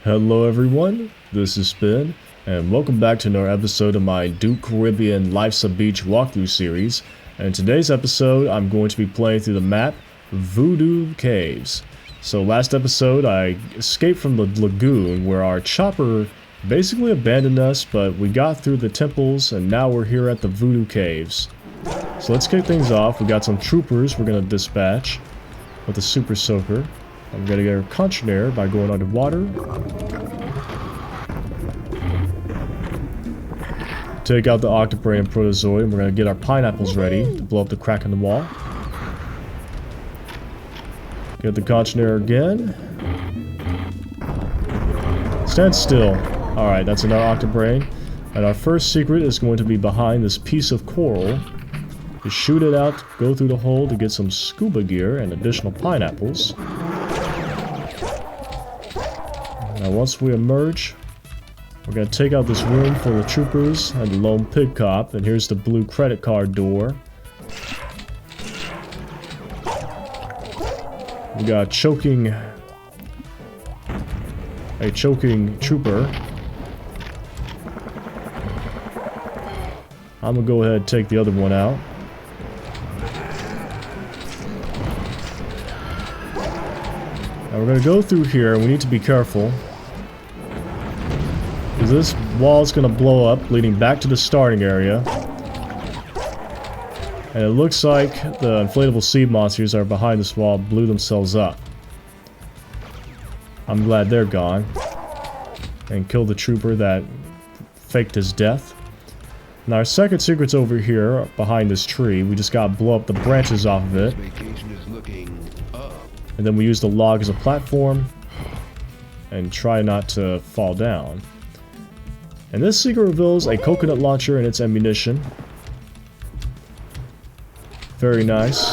Hello everyone, this is Spin, and welcome back to another episode of my Duke Caribbean Life's a Beach walkthrough series. And in today's episode, I'm going to be playing through the map Voodoo Caves. So last episode, I escaped from the lagoon where our chopper basically abandoned us, but we got through the temples and now we're here at the Voodoo Caves. So let's kick things off. We got some troopers we're going to dispatch with the Super Soaker. I'm going to get our Conchinair by going underwater. Take out the Octobrain and Protozoid, and we're going to get our pineapples ready to blow up the crack in the wall. Get the Conchinair again. Stand still. Alright, that's another Octobrain. And our first secret is going to be behind this piece of coral. Just shoot it out, go through the hole to get some scuba gear and additional pineapples. Now once we emerge, we're going to take out this room full of troopers and the lone pig cop, and here's the blue credit card door. We got a choking trooper. I'm going to go ahead and take the other one out. Now we're going to go through here, and we need to be careful. Because this wall is going to blow up, leading back to the starting area. And it looks like the inflatable sea monsters are behind this wall blew themselves up. I'm glad they're gone. And killed the trooper that faked his death. Now our second secret's over here, behind this tree. We just gotta blow up the branches off of it. And then we use the log as a platform. And try not to fall down. And this secret reveals a coconut launcher and its ammunition. Very nice.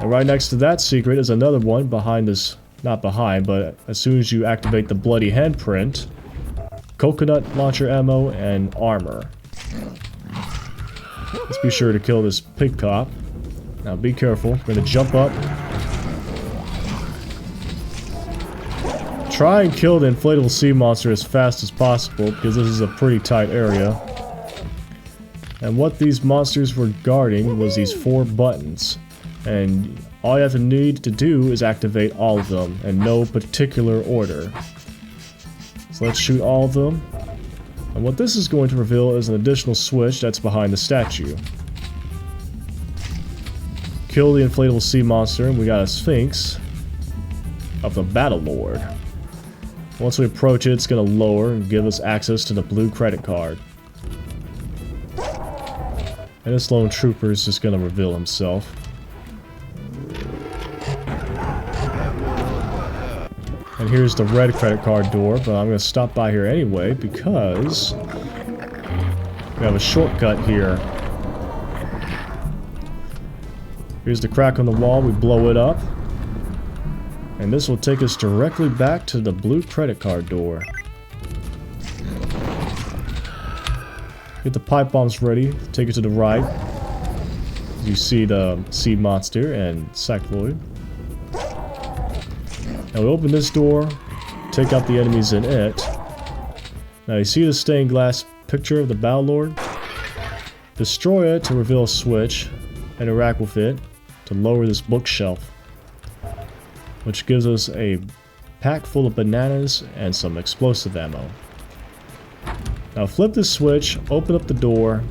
And right next to that secret is another one behind this, not behind, but as soon as you activate the bloody handprint, coconut launcher ammo and armor. Let's be sure to kill this pig cop. Now be careful, we're gonna jump up. Try and kill the inflatable sea monster as fast as possible, because this is a pretty tight area. And what these monsters were guarding was these 4 buttons. And all you have to need to do is activate all of them, in no particular order. So let's shoot all of them. And what this is going to reveal is an additional switch that's behind the statue. Kill the inflatable sea monster, and we got a Sphinx of the Battle Lord. Once we approach it, it's going to lower and give us access to the blue credit card. And this lone trooper is just going to reveal himself. And here's the red credit card door, but I'm going to stop by here anyway because we have a shortcut here. Here's the crack on the wall, we blow it up. And this will take us directly back to the blue credit card door. Get the pipe bombs ready, take it to the right. You see the sea monster and cycloid. Now we open this door, take out the enemies in it. Now you see the stained glass picture of the Battle Lord? Destroy it to reveal a switch, interact with it to lower this bookshelf, which gives us a pack full of bananas and some explosive ammo. Now flip this switch, open up the door,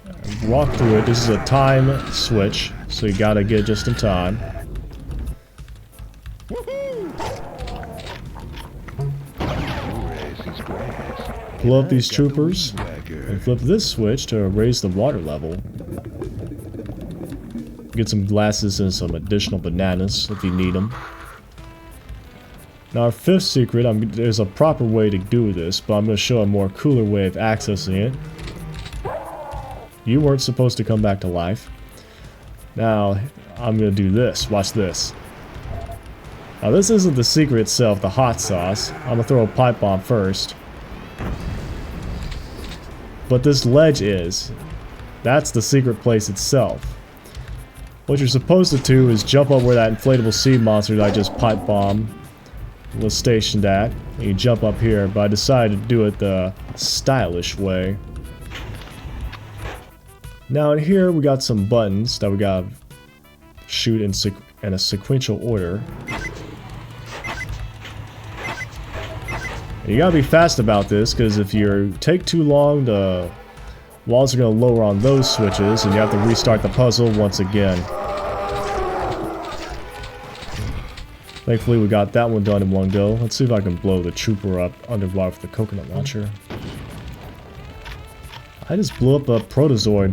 and walk through it. This is a time switch, so you gotta get just in time. Blow up these troopers, and flip this switch to raise the water level. Get some glasses and some additional bananas if you need them. Now our 5th secret, there's a proper way to do this, but I'm going to show a more cooler way of accessing it. You weren't supposed to come back to life. Now I'm going to do this. Watch this. Now this isn't the secret itself, the hot sauce. I'm going to throw a pipe bomb first. But this ledge is. That's the secret place itself. What you're supposed to do is jump up where that inflatable sea monster that I just pipe bombed was stationed at. And you jump up here, but I decided to do it the stylish way. Now in here we got some buttons that we gotta shoot in a sequential order. And you gotta be fast about this, because if you take too long, the walls are gonna lower on those switches, and you have to restart the puzzle once again. Thankfully we got that one done in one go. Let's see if I can blow the trooper up underwater with the coconut launcher. I just blew up a protozoid.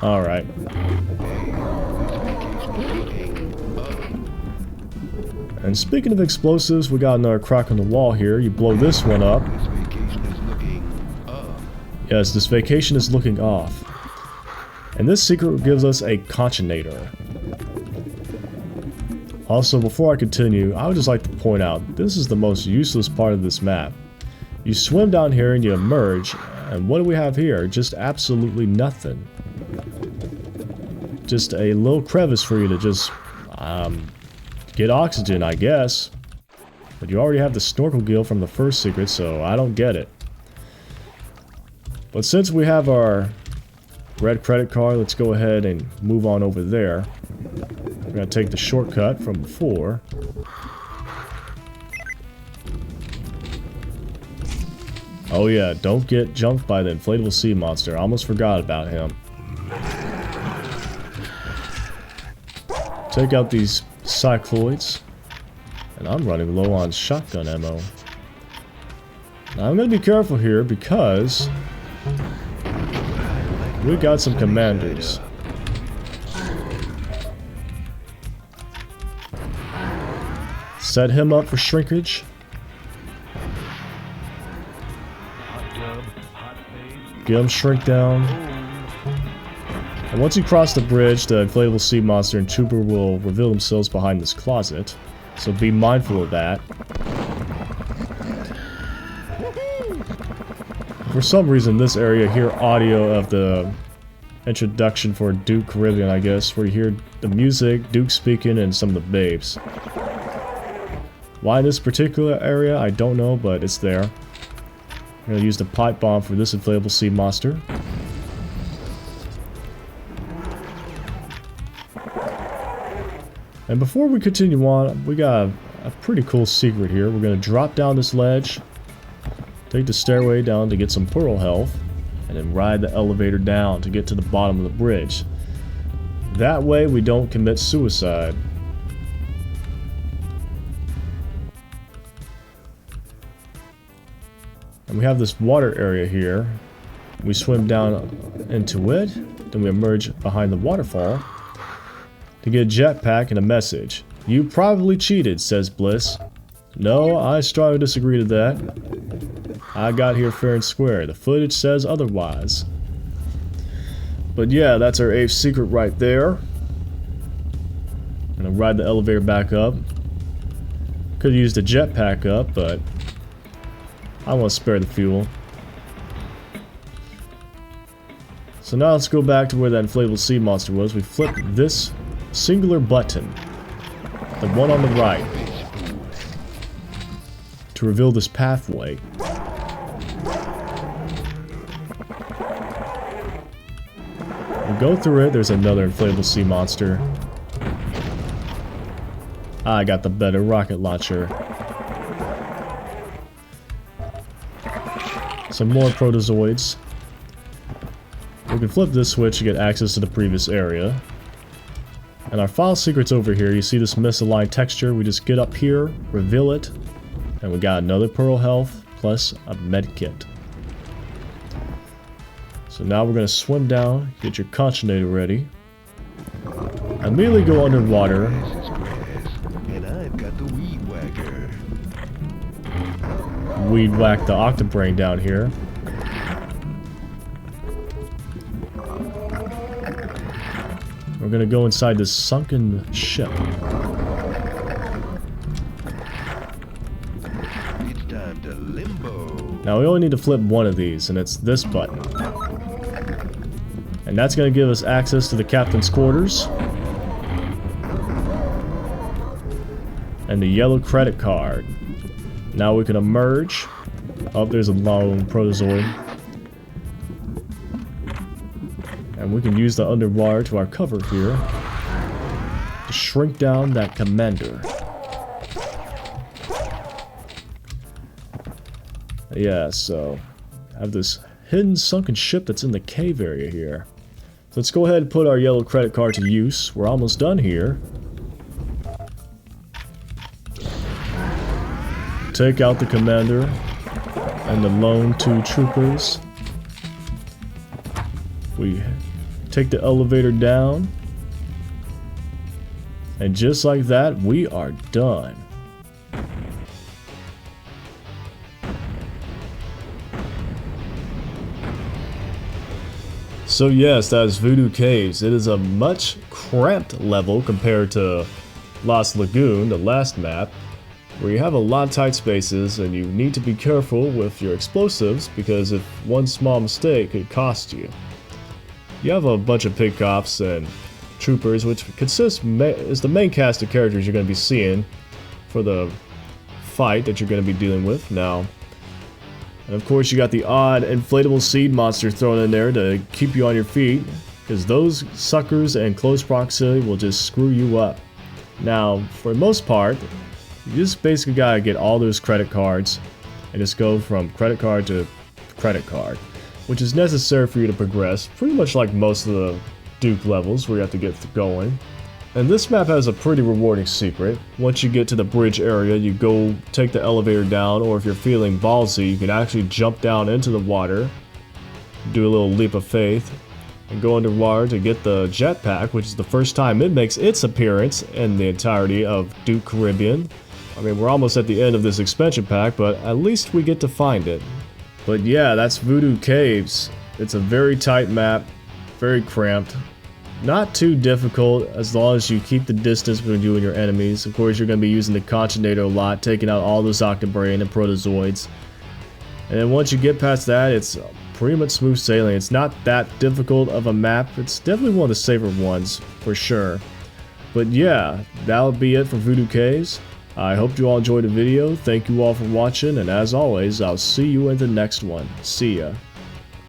Alright. And speaking of explosives, we got another crack on the wall here. You blow this one up. Yes, this vacation is looking off. And this secret gives us a conchinator. Also, before I continue, I would just like to point out, this is the most useless part of this map. You swim down here and you emerge, and what do we have here? Just absolutely nothing. Just a little crevice for you to just get oxygen, I guess. But you already have the snorkel gill from the first secret, so I don't get it. But since we have our red credit card, let's go ahead and move on over there. We're gonna take the shortcut from before. Oh yeah, don't get jumped by the inflatable sea monster. I almost forgot about him. Take out these cycloids. And I'm running low on shotgun ammo. Now I'm gonna be careful here because we got some commanders. Set him up for shrinkage. Get him shrink down. And once you cross the bridge, the inflatable sea monster and trooper will reveal themselves behind this closet. So be mindful of that. For some reason, this area, hear audio of the introduction for Duke Caribbean, I guess, where you hear the music, Duke speaking, and some of the babes. Why this particular area, I don't know, but it's there. I'm going to use the pipe bomb for this inflatable sea monster. And before we continue on, we got a pretty cool secret here. We're going to drop down this ledge, take the stairway down to get some pearl health, and then ride the elevator down to get to the bottom of the bridge. That way we don't commit suicide. And we have this water area here. We swim down into it, then we emerge behind the waterfall to get a jetpack and a message. You probably cheated, says Bliss. No, I strongly disagree to that. I got here fair and square. The footage says otherwise. But yeah, that's our 8th secret right there. Gonna ride the elevator back up. Could use the jetpack up, but I want to spare the fuel. So now let's go back to where that inflatable sea monster was. We flip this singular button, the one on the right, to reveal this pathway. We go through it, there's another inflatable sea monster. I got the better rocket launcher. Some more protozoids. We can flip this switch to get access to the previous area. And our file secret's over here. You see this misaligned texture. We just get up here, reveal it, and we got another pearl health plus a med kit. So now we're going to swim down, get your conchinator ready. Immediately go underwater. And I've got the weed whacker. Weed whack the octobrain down here. We're gonna go inside this sunken ship. It's time to limbo. Now we only need to flip one of these, and it's this button. And that's gonna give us access to the captain's quarters. and the yellow credit card. Now we can emerge. Oh, there's a lone protozoid. And we can use the underwater to our cover here to shrink down that commander. Yeah, so I have this hidden sunken ship that's in the cave area here. So let's go ahead and put our yellow credit card to use. We're almost done here. Take out the commander and the lone 2 troopers. We take the elevator down. And just like that, we are done. So yes, that is Voodoo Caves. It is a much cramped level compared to Lost Lagoon, the last map, where you have a lot of tight spaces and you need to be careful with your explosives because if one small mistake could cost you. You have a bunch of pig cops and troopers, which is the main cast of characters you're going to be seeing for the fight that you're going to be dealing with now. And of course you got the odd inflatable sea monster thrown in there to keep you on your feet, because those suckers in close proximity will just screw you up. Now, for the most part, you just basically gotta get all those credit cards and just go from credit card to credit card, which is necessary for you to progress, pretty much like most of the Duke levels where you have to get going. And this map has a pretty rewarding secret. Once you get to the bridge area, you go take the elevator down, or if you're feeling ballsy, you can actually jump down into the water, do a little leap of faith, and go underwater to get the jetpack, which is the first time it makes its appearance in the entirety of Duke Caribbean. I mean, we're almost at the end of this expansion pack, but at least we get to find it. But yeah, that's Voodoo Caves. It's a very tight map, very cramped. Not too difficult as long as you keep the distance between you and your enemies. Of course, you're going to be using the Conchinator a lot, taking out all those Octobrain and Protozoids. And then once you get past that, it's pretty much smooth sailing. It's not that difficult of a map. It's definitely one of the safer ones, for sure. But yeah, that'll be it for Voodoo Caves. I hope you all enjoyed the video. Thank you all for watching, and as always, I'll see you in the next one. See ya.